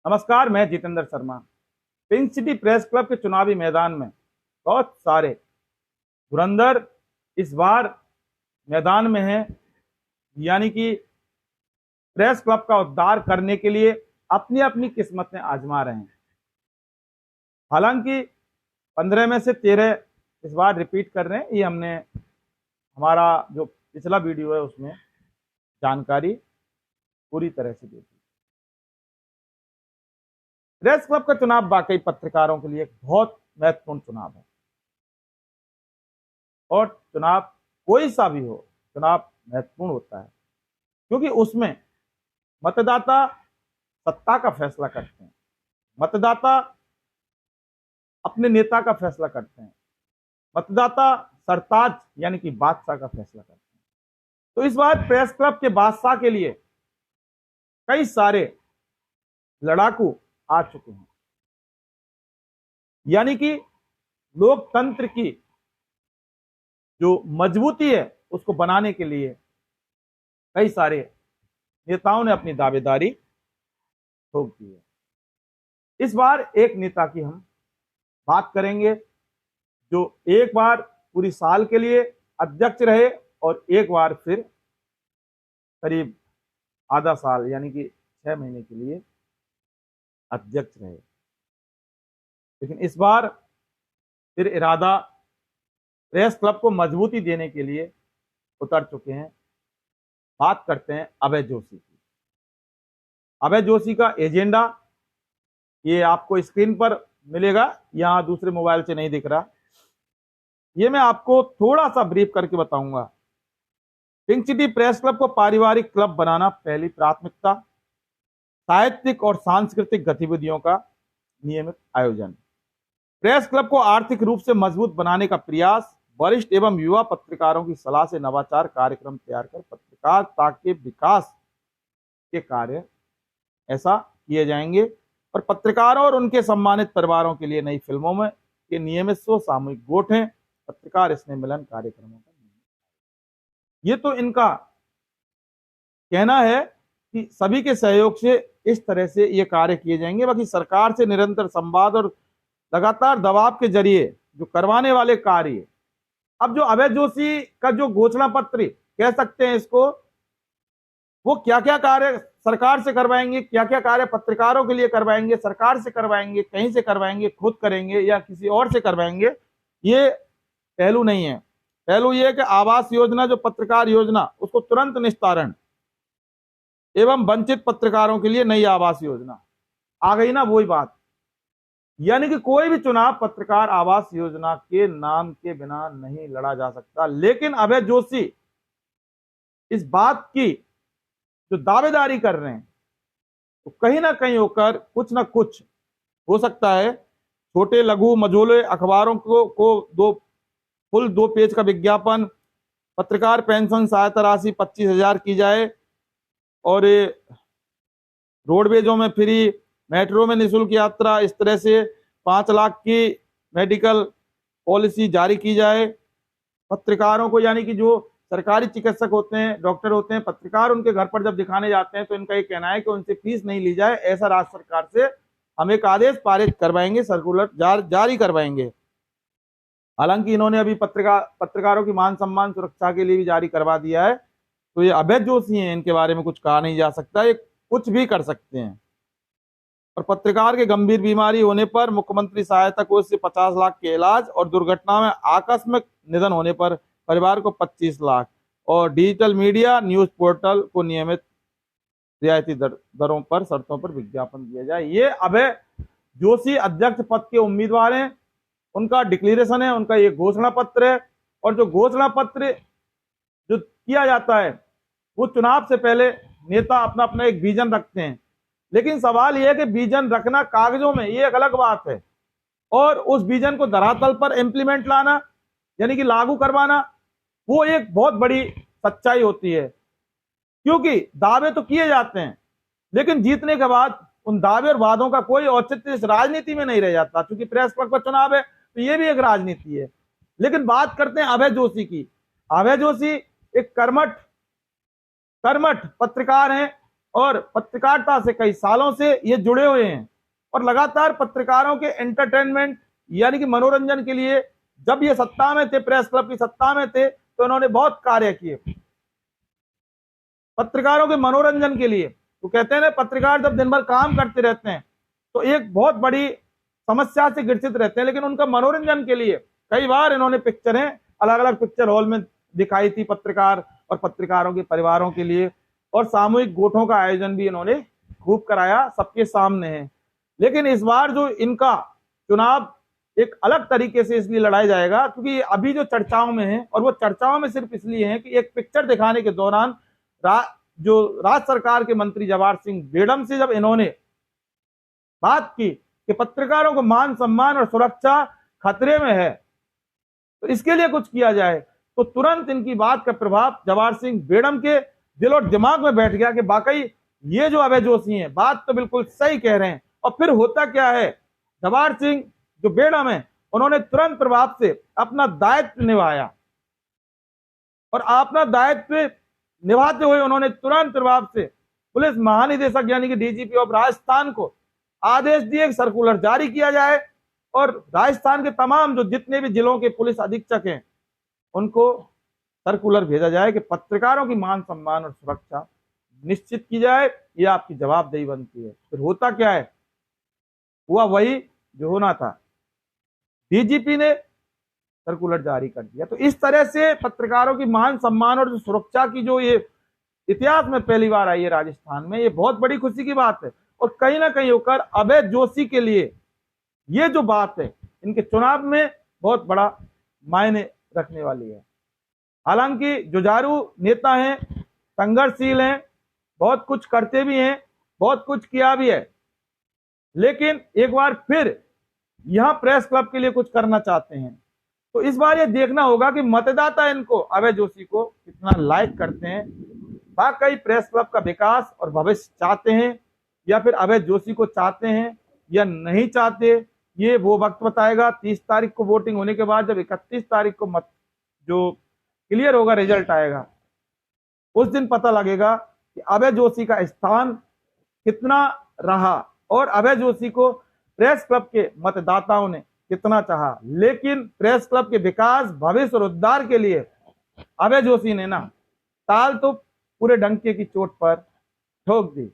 नमस्कार, मैं Jitendra Sharma. Pink city press club के चुनावी मैदान में बहुत सारे धुरंधर इस बार मैदान में हैं, यानी कि प्रेस क्लब का उद्धार करने के लिए अपनी अपनी किस्मतें आजमा रहे हैं। हालांकि 15 में से 13 इस बार रिपीट कर रहे हैं। ये हमने हमारा जो पिछला वीडियो है उसमें जानकारी पूरी तरह से दी थी। प्रेस क्लब का चुनाव वाकई पत्रकारों के लिए एक बहुत महत्वपूर्ण चुनाव है, और चुनाव कोई सा भी हो, चुनाव महत्वपूर्ण होता है क्योंकि उसमें मतदाता सत्ता का फैसला करते हैं, मतदाता अपने नेता का फैसला करते हैं, मतदाता सरताज यानी कि बादशाह का फैसला करते हैं। तो इस बार प्रेस क्लब के बादशाह के लिए कई सारे लड़ाकू आ चुके हैं, यानी कि लोकतंत्र की जो मजबूती है उसको बनाने के लिए कई सारे नेताओं ने अपनी दावेदारी ठोक दी है। इस बार एक नेता की हम बात करेंगे जो एक बार पूरी साल के लिए अध्यक्ष रहे और एक बार फिर करीब आधा साल यानी कि 6 महीने के लिए अध्यक्ष रहे। लेकिन इस बार फिर इरादा प्रेस क्लब को मजबूती देने के लिए उतर चुके हैं। बात करते हैं अभय जोशी की। अभय जोशी का एजेंडा ये आपको स्क्रीन पर मिलेगा, यहां दूसरे मोबाइल से नहीं दिख रहा। ये मैं आपको थोड़ा सा ब्रीफ करके बताऊंगा। पिंक सिटी प्रेस क्लब को पारिवारिक क्लब बनाना पहली प्राथमिकता, साहित्यिक और सांस्कृतिक गतिविधियों का नियमित आयोजन, प्रेस क्लब को आर्थिक रूप से मजबूत बनाने का प्रयास, वरिष्ठ एवं युवा पत्रकारों की सलाह से नवाचार कार्यक्रम तैयार कर पत्रकारिता के विकास के कार्य ऐसा किए जाएंगे, और पत्रकारों और उनके सम्मानित परिवारों के लिए नई फिल्मों में के नियमित शो, सामूहिक गोठें, पत्रकार स्नेह मिलन कार्यक्रमों का। ये तो इनका कहना है कि सभी के सहयोग से इस तरह से ये कार्य किए जाएंगे। बाकी सरकार से निरंतर संवाद और लगातार दबाव के जरिए जो करवाने वाले कार्य, अब जो अभय जोशी का जो घोषणा पत्र कह सकते हैं इसको, वो क्या क्या कार्य सरकार से करवाएंगे, क्या क्या कार्य पत्रकारों के लिए करवाएंगे, सरकार से करवाएंगे, कहीं से करवाएंगे, खुद करेंगे या किसी और से करवाएंगे, ये पहलू नहीं है। पहलू ये है कि आवास योजना जो पत्रकार योजना उसको तुरंत निस्तारण एवं वंचित पत्रकारों के लिए नई आवास योजना आ गई ना, वही बात। यानी कि कोई भी चुनाव पत्रकार आवास योजना के नाम के बिना नहीं लड़ा जा सकता। लेकिन अभय जोशी इस बात की जो दावेदारी कर रहे हैं, तो कहीं ना कहीं होकर कुछ ना कुछ हो सकता है। छोटे लघु मझोले अखबारों को 2 पेज का विज्ञापन, पत्रकार पेंशन सहायता राशि 25,000 की जाए, और रोडवेजों में फ्री, मेट्रो में निःशुल्क यात्रा, इस तरह से 5 लाख की मेडिकल पॉलिसी जारी की जाए। पत्रकारों को, यानी कि जो सरकारी चिकित्सक होते हैं, डॉक्टर होते हैं, पत्रकार उनके घर पर जब दिखाने जाते हैं तो इनका ये कहना है कि उनसे फीस नहीं ली जाए। ऐसा राज्य सरकार से हम एक आदेश पारित करवाएंगे, सर्कुलर जारी करवाएंगे। हालांकि इन्होंने अभी पत्रकारों की मान सम्मान सुरक्षा के लिए भी जारी करवा दिया है। तो ये अभय जोशी हैं, इनके बारे में कुछ कहा नहीं जा सकता, ये कुछ भी कर सकते हैं। और पत्रकार के गंभीर बीमारी होने पर मुख्यमंत्री सहायता कोष से 50 लाख के इलाज, और दुर्घटना में आकस्मिक निधन होने पर परिवार को 25 लाख, और डिजिटल मीडिया न्यूज पोर्टल को नियमित रियायती दरों पर शर्तों पर विज्ञापन दिया जाए। ये अभय जोशी अध्यक्ष पद के उम्मीदवार हैं, उनका डिक्लेरेशन है, उनका ये घोषणा पत्र है। और जो घोषणा पत्र जो किया जाता है वो चुनाव से पहले नेता अपना अपना एक विजन रखते हैं, लेकिन सवाल यह है कि विजन रखना कागजों में ये एक अलग बात है, और उस विजन को धरातल पर इंप्लीमेंट लाना यानी कि लागू करवाना, वो एक बहुत बड़ी सच्चाई होती है। क्योंकि दावे तो किए जाते हैं, लेकिन जीतने के बाद उन दावे और वादों का कोई औचित्य इस राजनीति में नहीं रह जाता। क्योंकि प्रेस क्लब का चुनाव है तो ये भी एक राजनीति है। लेकिन बात करते हैं अभय जोशी की। अभय जोशी एक कर्मठ पत्रकार हैं, और पत्रकारिता से कई सालों से ये जुड़े हुए हैं और लगातार पत्रकारों के एंटरटेनमेंट यानी कि मनोरंजन के लिए जब ये सत्ता में थे, प्रेस क्लब की सत्ता में थे, तो इन्होंने बहुत कार्य किए पत्रकारों के मनोरंजन के लिए। तो कहते हैं ना, पत्रकार जब दिन भर काम करते रहते हैं तो एक बहुत बड़ी समस्या से ग्रसित रहते हैं, लेकिन उनका मनोरंजन के लिए कई बार इन्होंने पिक्चरें अलग अलग पिक्चर हॉल में दिखाई थी पत्रकार और पत्रकारों के परिवारों के लिए, और सामूहिक गोठों का आयोजन भी इन्होंने खूब कराया, सबके सामने है। लेकिन इस बार जो इनका चुनाव एक अलग तरीके से इसलिए लड़ाया जाएगा क्योंकि अभी जो चर्चाओं में है, और वो चर्चाओं में सिर्फ इसलिए है कि एक पिक्चर दिखाने के दौरान जो राज्य सरकार के मंत्री जवाहर सिंह बेडम से जब इन्होंने बात की कि पत्रकारों को मान सम्मान और सुरक्षा खतरे में है, तो इसके लिए कुछ किया जाए, तो तुरंत इनकी बात का प्रभाव जवाहर सिंह बेडम के दिल और दिमाग में बैठ गया कि वाकई ये जो अभय जोशी हैं बात तो बिल्कुल सही कह रहे हैं। और फिर होता क्या है, जवाहर सिंह जो बेडम है उन्होंने तुरंत प्रभाव से अपना दायित्व निभाया, और अपना दायित्व निभाते हुए उन्होंने तुरंत प्रभाव से पुलिस महानिदेशक यानी कि डीजीपी ऑफ राजस्थान को आदेश दिए, सर्कुलर जारी किया जाए और राजस्थान के तमाम जो जितने भी जिलों के पुलिस अधीक्षक हैं उनको सर्कुलर भेजा जाए कि पत्रकारों की मान सम्मान और सुरक्षा निश्चित की जाए, यह आपकी जवाबदेही बनती है। फिर होता क्या है, हुआ वही जो होना था, डीजीपी ने सर्कुलर जारी कर दिया। तो इस तरह से पत्रकारों की मान सम्मान और सुरक्षा की जो ये इतिहास में पहली बार आई है राजस्थान में, ये बहुत बड़ी खुशी की बात है। और कहीं ना कहीं होकर अभय जोशी के लिए ये जो बात है इनके चुनाव में बहुत बड़ा मायने रखने वाली है। हालांकि जुझारू नेता हैं, संघर्षशील हैं, बहुत कुछ करते भी हैं, बहुत कुछ किया भी है, लेकिन एक बार फिर यहां प्रेस क्लब के लिए कुछ करना चाहते हैं। तो इस बार ये देखना होगा कि मतदाता इनको, अभय जोशी को, कितना लाइक करते हैं। वाकई प्रेस क्लब का विकास और भविष्य चाहते हैं या फिर अभय जोशी को चाहते हैं या नहीं चाहते, ये वो वक्त बताएगा। 30 तारीख को वोटिंग होने के बाद जब 31 तारीख को मत जो क्लियर होगा, रिजल्ट आएगा, उस दिन पता लगेगा कि अभय जोशी का स्थान कितना रहा और अभय जोशी को प्रेस क्लब के मतदाताओं ने कितना चाहा। लेकिन प्रेस क्लब के विकास, भविष्य और उद्धार के लिए अभय जोशी ने ना ताल तो पूरे डंके की चोट पर ठोक दी,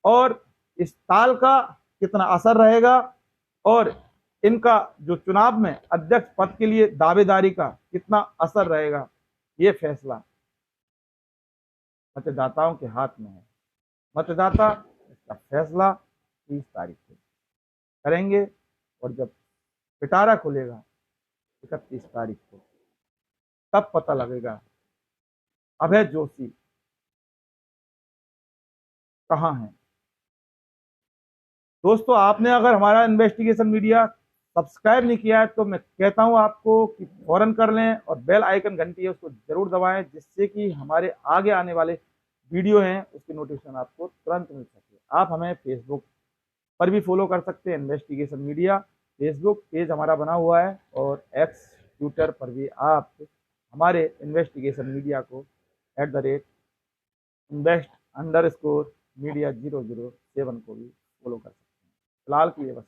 और इस ताल का कितना असर रहेगा और इनका जो चुनाव में अध्यक्ष पद के लिए दावेदारी का कितना असर रहेगा, ये फैसला मतदाताओं के हाथ में है। मतदाता इसका फैसला 30 तारीख को करेंगे, और जब पिटारा खुलेगा 31 तारीख को, तब पता लगेगा अभय जोशी कहां है। दोस्तों, आपने अगर हमारा इन्वेस्टिगेशन मीडिया सब्सक्राइब नहीं किया है तो मैं कहता हूं आपको कि फौरन कर लें, और बेल आइकन घंटी है उसको जरूर दबाएं, जिससे कि हमारे आगे आने वाले वीडियो हैं उसकी नोटिफिकेशन आपको तुरंत मिल सके। आप हमें फेसबुक पर भी फॉलो कर सकते हैं, इन्वेस्टिगेशन मीडिया फेसबुक पेज हमारा बना हुआ है, और एक्स ट्विटर पर भी आप हमारे इन्वेस्टिगेशन मीडिया को @invest_media007 को भी फॉलो कर सकते हैं। फिलहाल के लिए बस।